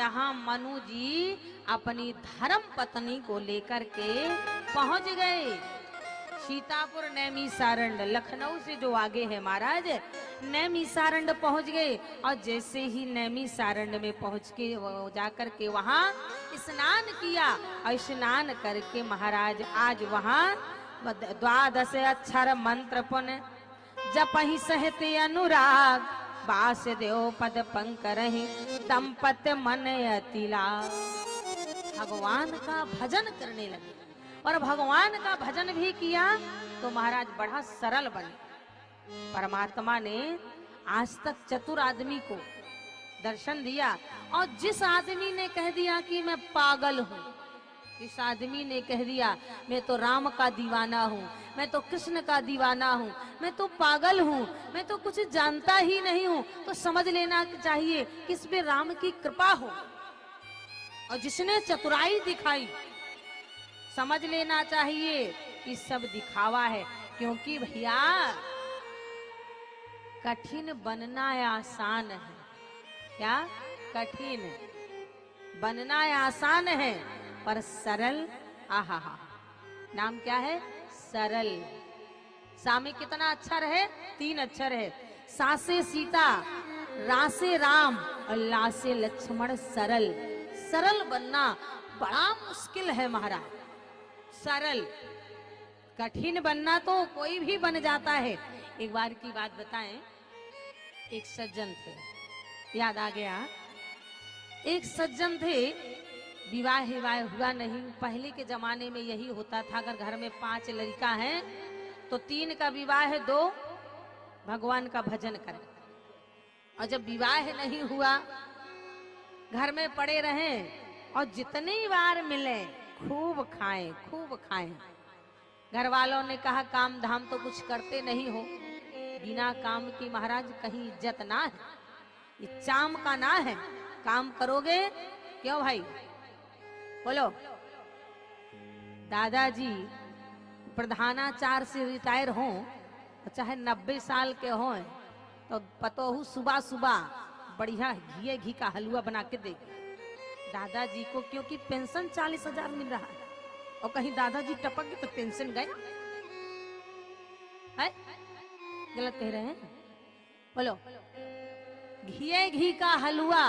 यहाँ मनु जी अपनी धर्म पत्नी को लेकर के पहुंच गए सीतापुर नैमिषारण्य, लखनऊ से जो आगे है महाराज, नैमिषारण्य पहुंच गए। और जैसे ही नैमिषारण्य में पहुंच के जाकर के वहां स्नान किया और स्नान करके महाराज आज वहां 12 अक्षर मंत्र पुन जपहि सहते अनुराग, वासुदेव पद पंकरहि दंपत्य मन अतिला। भगवान का भजन करने लगे और भगवान का भजन भी किया तो महाराज बड़ा सरल बने। परमात्मा ने आज तक चतुर आदमी को दर्शन दिया और जिस आदमी ने कह दिया कि मैं पागल हूँ, इस आदमी ने कह दिया मैं तो राम का दीवाना हूँ, मैं तो कृष्ण का दीवाना हूँ, मैं तो पागल हूँ, मैं तो कुछ जानता ही नहीं हूँ, तो समझ लेना चाहिए कि इसमें राम की कृपा हो। और जिसने चतुराई दिखाई समझ लेना चाहिए कि सब दिखावा है, क्योंकि भैया कठिन बनना आसान है। क्या कठिन बनना आसान है पर सरल, आहा हा, नाम क्या है? सरल। सा में कितना अक्षर है? 3 अक्षर है। सा से सीता, रा से राम और ला से लक्ष्मण। सरल, सरल बनना बड़ा मुश्किल है महाराज। सरल, कठिन बनना तो कोई भी बन जाता है। एक बार की बात बताएं, एक सज्जन थे, याद आ गया। एक सज्जन थे, विवाह हुआ नहीं। पहले के जमाने में यही होता था, अगर घर में 5 लड़का हैं तो 3 का विवाह है, 2 भगवान का भजन करें। और जब विवाह नहीं हुआ, घर में पड़े रहें और जितनी बार मिले खूब खाएं, खूब खाएं। घर वालों ने कहा काम धाम तो कुछ करते नहीं हो, बिना काम की महाराज कहीं इज्जत ना है, ये चाम का ना है, काम करोगे क्यों भाई? बोलो। दादाजी प्रधानाचार्य से रिटायर हो, चाहे 90 साल के हो, तो पतोहू सुबह सुबह बढ़िया घी का हलवा बना के दे दादाजी को, क्योंकि पेंशन 40,000 मिल रहा है। और कहीं दादाजी टपक गए तो पेंशन गए है? गलत कह रहे हैं? बोलो। घी का हलवा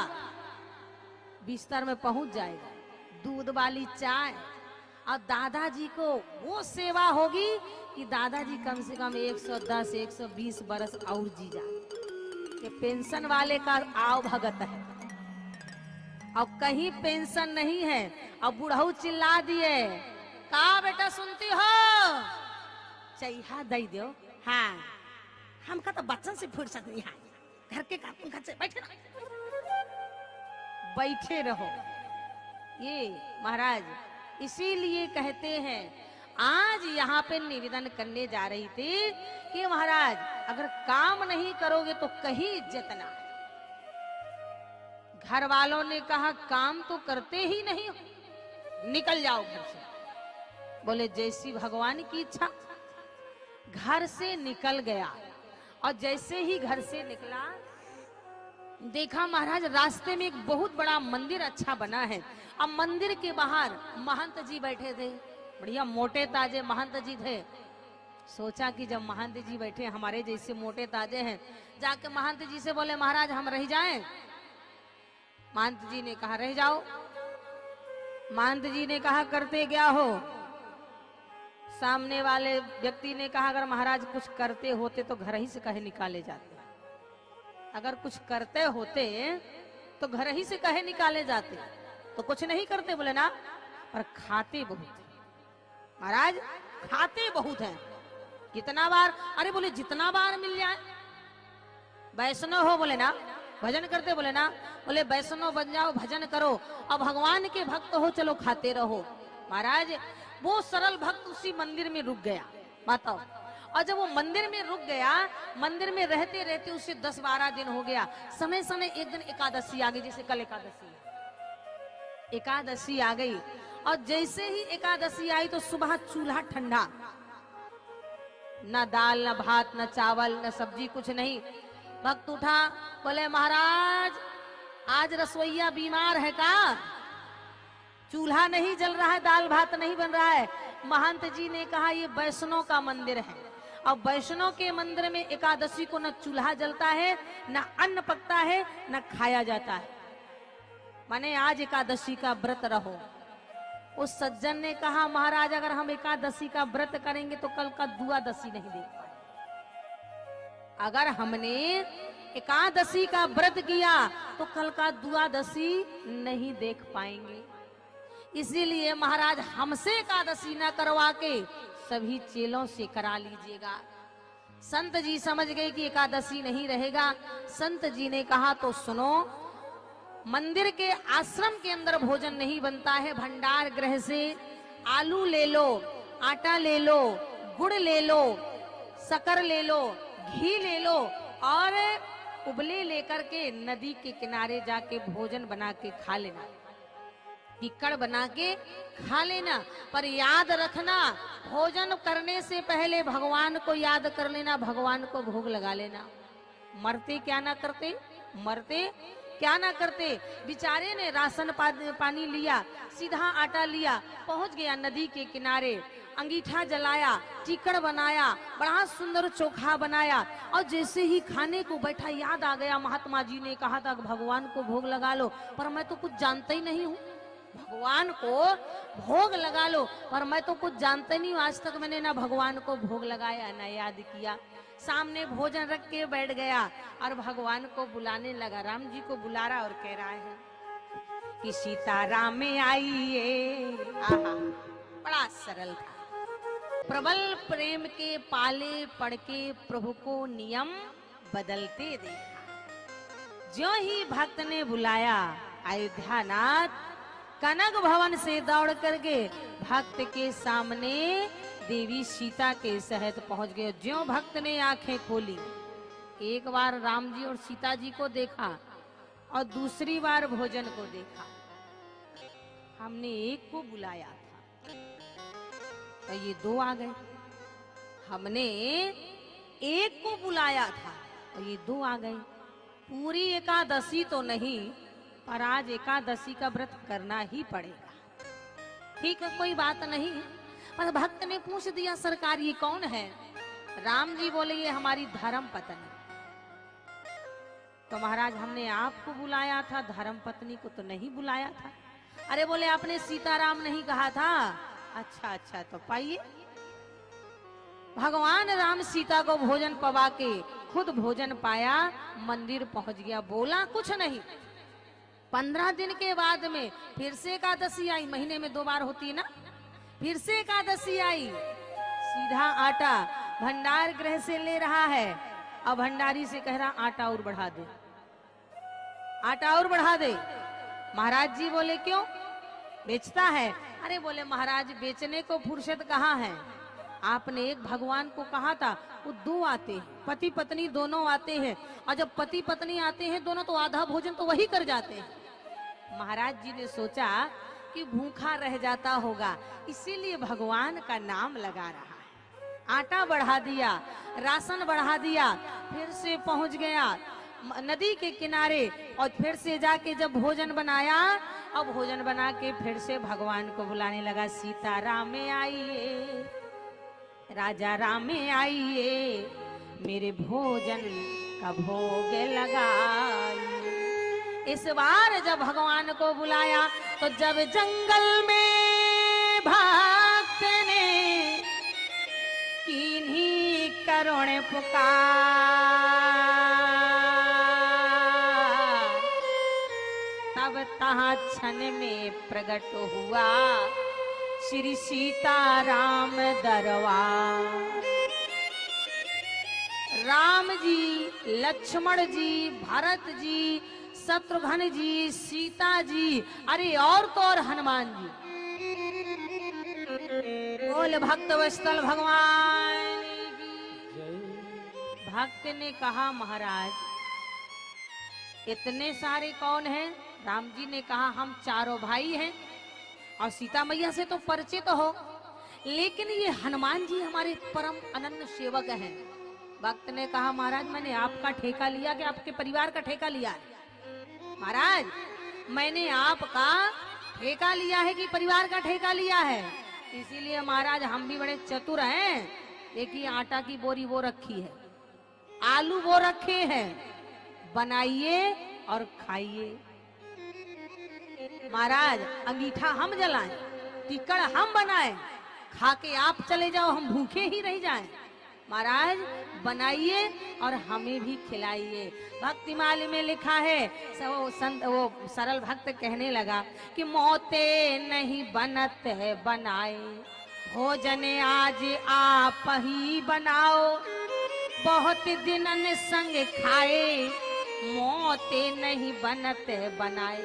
बिस्तर में पहुंच जाएगा, दूध वाली चाय, और दादाजी को वो सेवा होगी कि दादाजी कम से कम 110 120 बरस और जी जाए। ये पेंशन वाले का आव भगत है। अब कहीं पेंशन नहीं है, अब बुढ़ऊ चिल्ला दिए, का बेटा सुनती हो, चैहा दे दो। हाँ, हमका तो बच्चन से फुर्सत नहीं है, घर के काम से बैठे रहो। ये महाराज इसीलिए कहते हैं, आज यहाँ पे निवेदन करने जा रही थी कि महाराज अगर काम नहीं करोगे तो कहीं इज्जत ना। घर वालों ने कहा काम तो करते ही नहीं हो, निकल जाओ घर से। बोले जैसी भगवान की इच्छा। घर से निकल गया और जैसे ही घर से निकला, देखा महाराज रास्ते में एक बहुत बड़ा मंदिर अच्छा बना है। अब मंदिर के बाहर महंत जी बैठे थे, बढ़िया मोटे ताजे महंत जी थे। सोचा कि जब महंत जी बैठे हमारे जैसे मोटे ताजे हैं, जाके महंत जी से बोले महाराज हम रह जाएं। महंत जी ने कहा रह जाओ। महंत जी ने कहा करते क्या हो? सामने वाले व्यक्ति ने कहा अगर महाराज कुछ करते होते तो घर ही से कहे निकाले जाते, अगर कुछ करते होते तो घर ही से कहे निकाले जाते, तो कुछ नहीं करते। बोले ना, पर खाते बहुत है महाराज, खाते बहुत हैं। कितना बार? अरे बोले जितना बार मिल जाए। वैष्णव हो? बोले ना। भजन करते? बोले ना। बोले वैष्णव बन जाओ, भजन करो और भगवान के भक्त हो, चलो खाते रहो। महाराज वो सरल भक्त उसी मंदिर में रुक गया। बताओ। और जब वो मंदिर में रुक गया, मंदिर में रहते रहते उसे 10-12 दिन हो गया। समय समय एक दिन एकादशी आ गई, जैसे कल एकादशी आ गई। और जैसे ही एकादशी आई तो सुबह चूल्हा ठंडा, न दाल न भात न चावल न सब्जी, कुछ नहीं। भक्त उठा, बोले महाराज आज रसोईया बीमार है का? चूल्हा नहीं जल रहा है, दाल भात नहीं बन रहा है। महंत जी ने कहा ये वैष्णव का मंदिर है। अब वैष्णव के मंदिर में एकादशी को न चूल्हा जलता है, न अन्न पकता है, न खाया जाता है। माने आज एकादशी का व्रत रहो। उस सज्जन ने कहा महाराज अगर हम एकादशी का व्रत करेंगे तो कल का द्वादशी नहीं देख पाएंगे। अगर हमने एकादशी का व्रत किया तो कल का द्वादशी नहीं देख पाएंगे। इसीलिए महाराज हमसे एकादशी ना करवा के सभी चेलों से करा लीजिएगा। संत जी समझ गए कि एकादशी नहीं रहेगा। संत जी ने कहा तो सुनो, मंदिर के आश्रम के अंदर भोजन नहीं बनता है। भंडार गृह से आलू ले लो, आटा ले लो, गुड़ ले लो, शक्कर ले लो, घी ले लो और उबले लेकर के नदी के किनारे जाके भोजन बना के खा लेना, टिक्कड़ बना के खा लेना। पर याद रखना भोजन करने से पहले भगवान को याद कर लेना, भगवान को भोग लगा लेना। मरते क्या ना करते, मरते क्या ना करते। बेचारे ने राशन पानी लिया, सीधा आटा लिया, पहुंच गया नदी के किनारे, अंगीठा जलाया, टिक्कड़ बनाया, बड़ा सुंदर चोखा बनाया और जैसे ही खाने को बैठा याद आ गया महात्मा जी ने कहा था भगवान को भोग लगा लो, पर मैं तो कुछ जानता ही नहीं हूँ। भगवान को भोग लगा लो, पर मैं तो कुछ जानते नहीं हूँ। आज तक मैंने ना भगवान को भोग लगाया ना याद किया। सामने भोजन रख के बैठ गया और भगवान को बुलाने लगा। राम जी को बुला रहा और कह रहा है कि सीताराम में आइए। आहा, बड़ा सरल था। प्रबल प्रेम के पाले पड़ के प्रभु को नियम बदलते देखा। ज्यों ही भक्त ने बुलाया अयोध्यानाथ कनक भवन से दौड़ करके भक्त के सामने देवी सीता के सहित पहुंच गए। ज्यों भक्त ने आंखें खोली, एक बार राम जी और सीता जी को देखा और दूसरी बार भोजन को देखा। हमने एक को बुलाया था तो ये दो आ गए, हमने एक को बुलाया था और ये दो आ गए। पूरी एकादशी तो नहीं, पर आज एकादशी का व्रत करना ही पड़ेगा। ठीक है, कोई बात नहीं। पर भक्त ने पूछ दिया सरकार ये कौन है? राम जी बोले ये हमारी धर्म पत्नी। तो महाराज हमने आपको बुलाया था, धर्म पत्नी को तो नहीं बुलाया था। अरे बोले आपने सीताराम नहीं कहा था। अच्छा अच्छा, तो पाइए। भगवान राम सीता को भोजन पवा के खुद भोजन पाया, मंदिर पहुंच गया, बोला कुछ नहीं। 15 दिन के बाद में फिर से एकादशी आई। महीने में 2 बार होती है ना। फिर से एकादशी आई, सीधा आटा भंडार गृह से ले रहा है और भंडारी से कह रहा आटा और बढ़ा दे, आटा और बढ़ा दे। महाराज जी बोले क्यों, बेचता है? अरे बोले महाराज बेचने को फुर्सत कहाँ है। आपने एक भगवान को कहा था, वो 2 आते हैं, पति पत्नी दोनों आते हैं, और जब पति पत्नी आते हैं दोनों तो आधा भोजन तो वही कर जाते हैं। महाराज जी ने सोचा कि भूखा रह जाता होगा, इसीलिए भगवान का नाम लगा रहा है। आटा बढ़ा दिया, राशन बढ़ा दिया, फिर से पहुंच गया नदी के किनारे और फिर से जाके जब भोजन बनाया, अब भोजन बना के फिर से भगवान को बुलाने लगा। सीताराम में आइए, राजा राम में आइए, मेरे भोजन का भोग लगाइए। इस बार जब भगवान को बुलाया तो जब जंगल में भक्त ने किन्हीं करुण पुकार, तब तहाँ क्षण में प्रकट हुआ श्री सीताराम दरबार। राम जी, लक्ष्मण जी, भरत जी, शत्रुघ्न जी, सीता जी, अरे और तो और हनुमान जी। बोल भक्त वत्सल भगवान की। भक्त ने कहा महाराज इतने सारे कौन हैं? राम जी ने कहा हम चारों भाई हैं और सीता मैया से तो परिचित हो, लेकिन ये हनुमान जी हमारे परम अनन्य सेवक हैं। भक्त ने कहा महाराज मैंने आपका ठेका लिया कि आपके परिवार का ठेका लिया? महाराज मैंने आपका ठेका लिया है कि परिवार का ठेका लिया है, इसीलिए महाराज हम भी बड़े चतुर हैं। देखिए आटा की बोरी वो रखी है, आलू वो रखे हैं, बनाइए और खाइए। महाराज अंगीठा हम जलाएं, टिक्कड़ हम बनाएं, खा के आप चले जाओ, हम भूखे ही रह जाएं। महाराज बनाइए और हमें भी खिलाइए। भक्तिमाल में लिखा है, वो सरल भक्त कहने लगा कि मौते नहीं बनत है बनाए, भोजन आज आप ही बनाओ, बहुत दिनन संग खाए, मौते नहीं बनत है बनाए।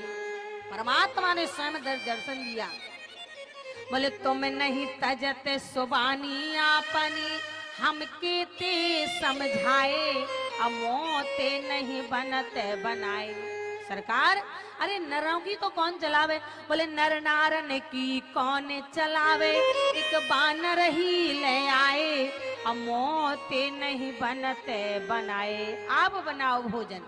परमात्मा ने स्वयं दर्शन दिया, बोले तुम नहीं तजत सुबानी आपनी, हमके ते समझाए, अब मौते नहीं बनत बनाए। सरकार अरे नरों की तो कौन चलावे, बोले नर नारन की कौन चलावे, एक बानर ही ले आए, अब मौते नहीं बनत बनाए। आप बनाओ भोजन।